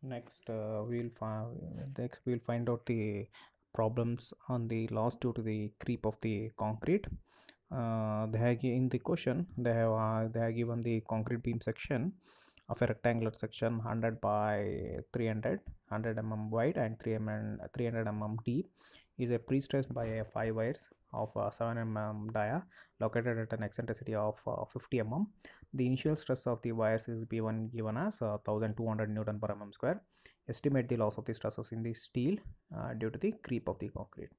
Next, we'll find out the problems on the loss due to the creep of the concrete. In the question they have given the concrete beam section of a rectangular section 100 by 300 mm wide and 300 mm deep is a pre-stressed by a 5 wires of 7 mm dia located at an eccentricity of 50 mm. The initial stress of the wires is given as 1200 newton per mm square. Estimate the loss of the stresses in the steel due to the creep of the concrete.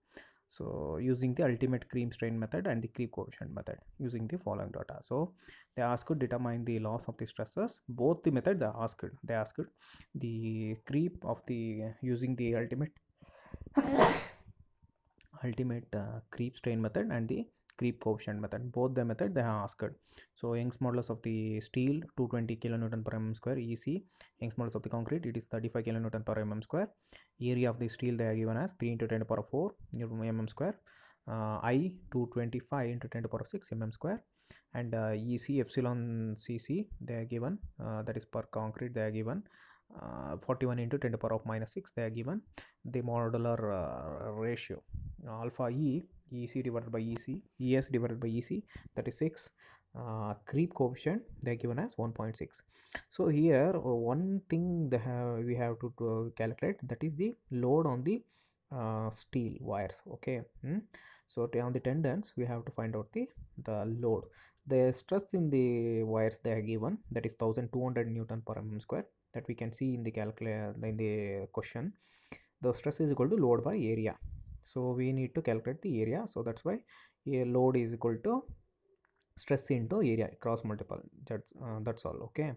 So using the ultimate creep strain method and the creep coefficient method using the following data. So they asked to determine the loss of the stresses. Both the method they asked the creep of the using the ultimate creep strain method and the creep coefficient method. Both the method they have asked. So Young's modulus of the steel 220 kilonewton per mm square EC. Young's modulus of the concrete it is 35 kilonewton per mm square. Area of the steel they are given as 3 into 10 to the power 4 mm square. I 225 into 10 to the power 6 mm square. And EC epsilon CC they are given, that is per concrete they are given 41 into 10 to the power of minus 6 they are given. The modular ratio alpha EC divided by ES divided by EC, that is 6. Creep coefficient they are given as 1.6. So here one thing we have to calculate, that is the load on the steel wires. Okay. So on the tendons we have to find out the load. The stress in the wires they are given, that is 1200 newton per mm square, that we can see in the in the question. The stress is equal to load by area, so we need to calculate the area. So that's why a load is equal to stress into area cross multiple. That's all. Okay.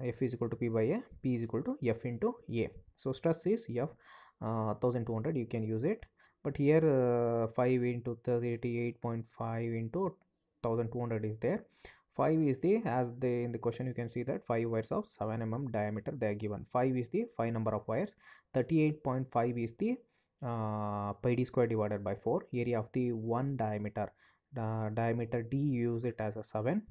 F is equal to P by A, P is equal to F into A. So stress is F 1200, you can use it. But here 5 into 38.5 into 1200 is there. 5 is the, as in the question you can see that 5 wires of 7 mm diameter they are given. 5 is the 5 number of wires. 38.5 is the pi d square divided by 4. Area of the one diameter. Diameter D use it as a 7.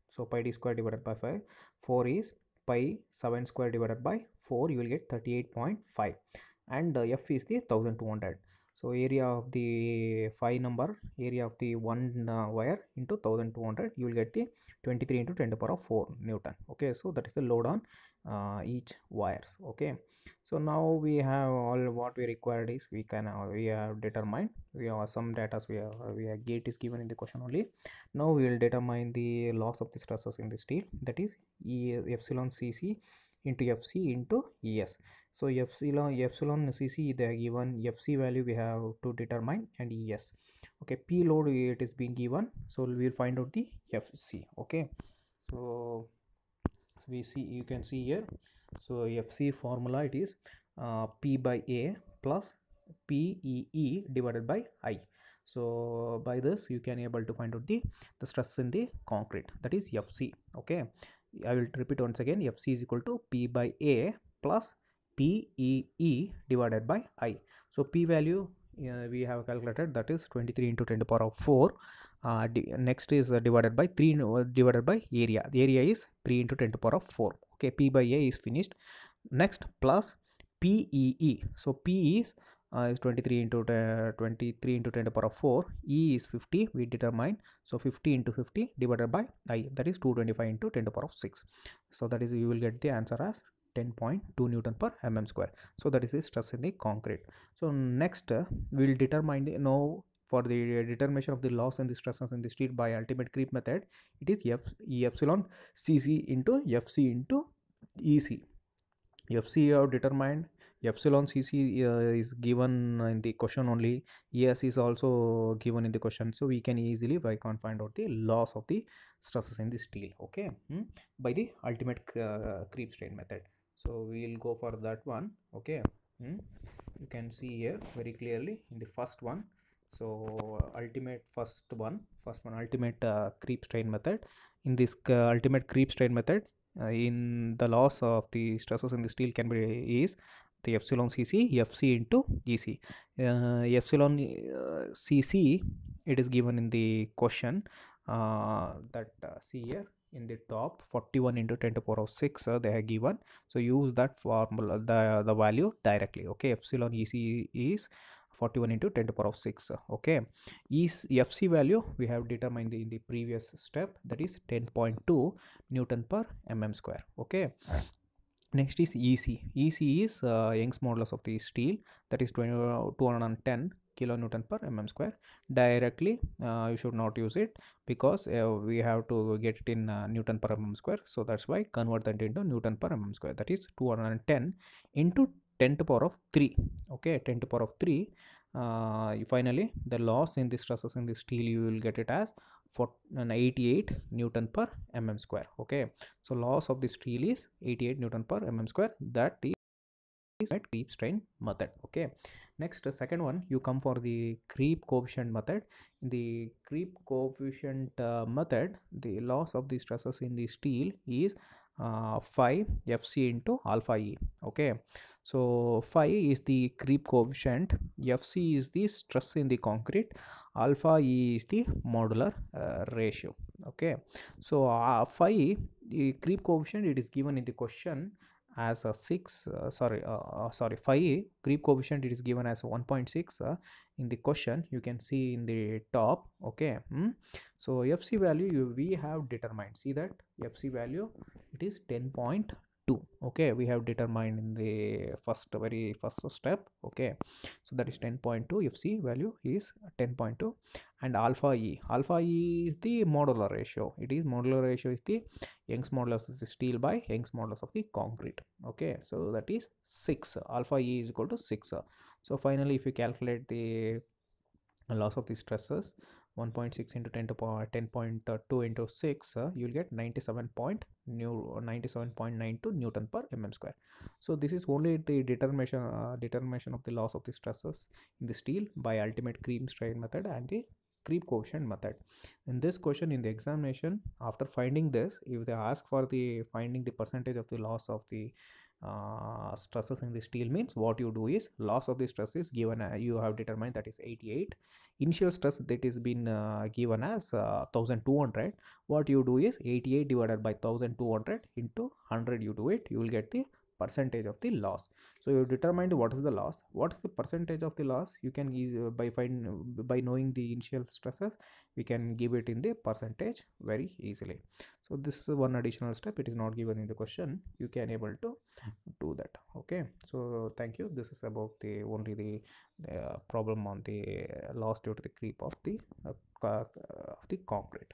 So pi d square divided by 5. 4 is pi 7 square divided by 4, you will get 38.5. And F is the 1200. So area of the 5 number, area of the one wire into 1200, you will get the 23 into 10 to the power of 4 Newton. Okay, so that is the load on each wires. Okay, so now we have all what we required is we have determined, we have some data, we have gate is given in the question only. Now we will determine the loss of the stresses in the steel, that is epsilon cc into fc into es. So epsilon cc they are given, fc value we have to determine, and es. Okay, p load it is being given, so we will find out the fc. Okay, so we see, you can see here. So fc formula it is p by a plus pee divided by I. So by this you can able to find out the stress in the concrete, that is fc. Okay, I will repeat once again. Fc is equal to p by a plus pee divided by I. So p value we have calculated, that is 23 into 10 to the power of 4. Next is divided by 3 divided by area. The area is 3 into 10 to the power of 4. Okay, p by a is finished. Next plus pee. So p is 23 into 23 into 10 to the power of 4. E is 50 we determine. So 50 into 50 divided by I, that is 225 into 10 to the power of 6. So that is, you will get the answer as 10.2 Newton per mm square. So that is the stress in the concrete. So next we will determine the, now for the determination of the loss and the stresses in the steel by ultimate creep method, it is epsilon cc into fc into ec. fc you have determined, epsilon cc is given in the question only, es is also given in the question, so we can easily find out the loss of the stresses in the steel. Okay, by the ultimate creep strain method. So we will go for that one. Okay, you can see here very clearly in the first one. So first one ultimate creep strain method. In this ultimate creep strain method, in the loss of the stresses in the steel can be is the epsilon cc fc into ec. Epsilon cc it is given in the question, that see here in the top 41 into 10 to power of 6 they have given. So use that formula, the value directly. Okay, epsilon ec is 41 into 10 to power of 6. Okay, is fc value we have determined in the previous step, that is 10.2 newton per mm square. Okay, next is ec. Ec is Young's modulus of the steel, that is 210 kilonewton per mm square. Directly you should not use it, because we have to get it in newton per mm square. So that's why convert that into newton per mm square, that is 210 into 10 to power of 3. Okay, 10 to power of 3. Finally the loss in the stresses in the steel, you will get it as 88 newton per mm square. Okay, so loss of the steel is 88 newton per mm square. That is creep strain method. Okay, next second one, you come for the creep coefficient method. In the creep coefficient method, the loss of the stresses in the steel is 5 fc into alpha e. Okay, so 5 is the creep coefficient, fc is the stress in the concrete, alpha e is the modular ratio. Okay, so 5 the creep coefficient, it is given in the question as a 6 sorry 5 creep coefficient, it is given as 1.6 in the question, you can see in the top. Okay, so fc value we have determined, see that fc value it is 10.2. okay, we have determined in the very first step. Okay, so that is 10.2, fc value is 10.2. and alpha e is the modular ratio, it is modular ratio is the Young's modulus of the steel by Young's modulus of the concrete. Okay, so that is 6. Alpha e is equal to 6. So finally if you calculate the loss of the stresses, 1.6 into 10 to power 10.2 into 6, you will get 97.92 newton per mm square. So this is only the determination of the loss of the stresses in the steel by ultimate creep strain method and the creep coefficient method. In this question in the examination, after finding this, if they ask for the finding the percentage of the loss of the stresses in the steel, means what you do is loss of the stress is given, you have determined that is 88, initial stress that is been given as 1200. What you do is 88 divided by 1200 into 100, you do it, you will get the percentage of the loss. So you determined what is the loss, what is the percentage of the loss, you can by knowing the initial stresses, we can give it in the percentage very easily. So this is one additional step, it is not given in the question, you can able to do that. Okay, so thank you. This is about the only the problem on the loss due to the creep of the concrete.